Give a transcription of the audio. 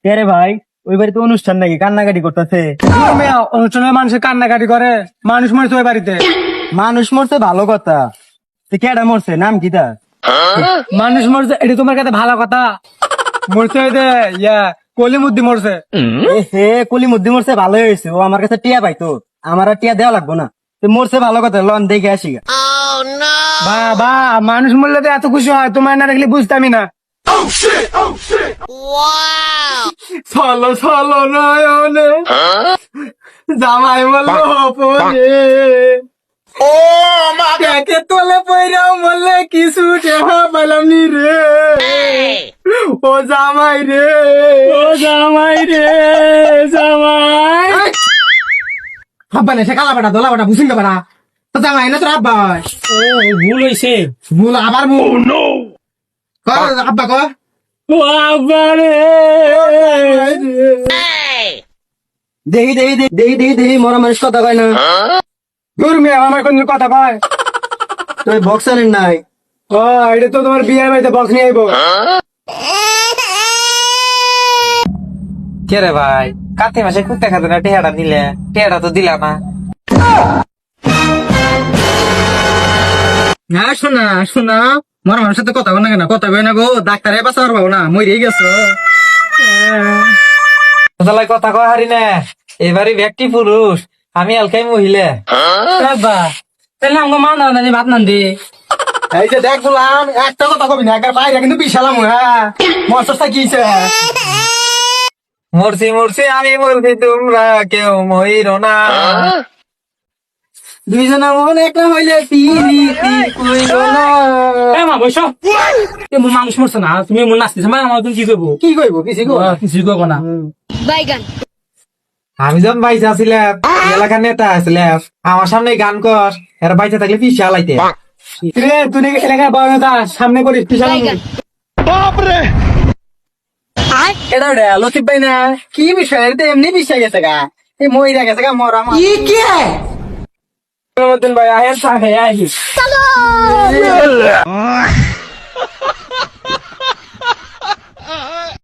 রে ভাই, ওই বাড়িতে অনুষ্ঠান নাকি কান্নাকাটি করতেছে? অনুষ্ঠানে মানুষের কান্নাকাটি করে, মানুষ মরছে ওই বাড়িতে। মানুষ মরছে ভালো কথা, কেডা মরছে, নাম কি তার? মানুষ মরছে এটা তোমার কাছে ভালো কথা? মরছে ওই যে কলিমুদ্দি মরছে। হে কলিমুদ্দি মরছে, ভালো হয়েছে। ও আমার কাছে টিয়া পাইতো, আমার আর টিয়া দেওয়া লাগবো না। তো মরছে ভালো কথা, লন দেখে আসি গা। বাবা, মানুষ মরলে তো এত খুশি হয়, তোমার না দেখলে বুঝতামই না। চলো চলো নয়নে, জামাই বললো পরে একে তোলে পইরাও মরলে কিছু দেখা পেলাম নি রে। ও জামাই রে, ও জামাই রে, জামাই। আব্বা নেছে কালা বেটা দোলা বেটা বুঝিন বেটা, তো জামাই না তোর আব্বা। ভুল হয়েছে। ভুল আবার ভুল। আব্বা কর। ও আব্বা রে। দেখি দেখি দেখি দেখি দেখি দেখি মরা মানুষ কথা কয় না। দূর মেয়ে আমার কোন কথা কয়। তুই বক্সারের নাই? ও এটা তো তোমার বিয়ের বাড়িতে বক্স নিয়ে আইবো। কে রে ভাই, কাতে মাসে কুত্তে খাতে না টেহাটা দিলে, টেহাটা তো দিলা না। না শোনা শোনা, মরা মানুষের সাথে কথা কয় না কেন? কথা কয় না গো, ডাক্তারে বাঁচাবার পাবো না, মরে গেছো। তাহলে কথা কয় হারি না, এবারে ব্যক্তি পুরুষ, আমি এলকাই মহিলা। আব্বা তাহলে আমাকে মানা না ভাত নান দে। এই যে দেখ বললাম, একটা কথা কবি না, একবার বাইরে কিন্তু বিশালাম। হ্যাঁ মরসা কি মরছি মরছি আমি মরছি, তোমরা কেউ মহিরো না। দুইজনা মন একটা হইলে পিরিতি কইরো না। মা বৈশ মানুষ মরছে না, তুমি মন নাচতেছে মা, আমার তুমি কি করবো? কি কইব কিছু কইব? কিছু করবো না। আমি যখন বাইচা ছিলাম, এলাকার নেতা আসলাম, আমার সামনে গান কর, এরা বাইচা থাকলে পিছিয়ে আলাইতে। রে তুই এলাকার বড় নেতা, সামনে করিস পিছাল। এটা রে লতিফ ভাই না, কি বিষয়? এটা এমনি বিষয় গেছে গা, এই মইরা গেছে গা মরা। ভাই আহেন সাহে আহি।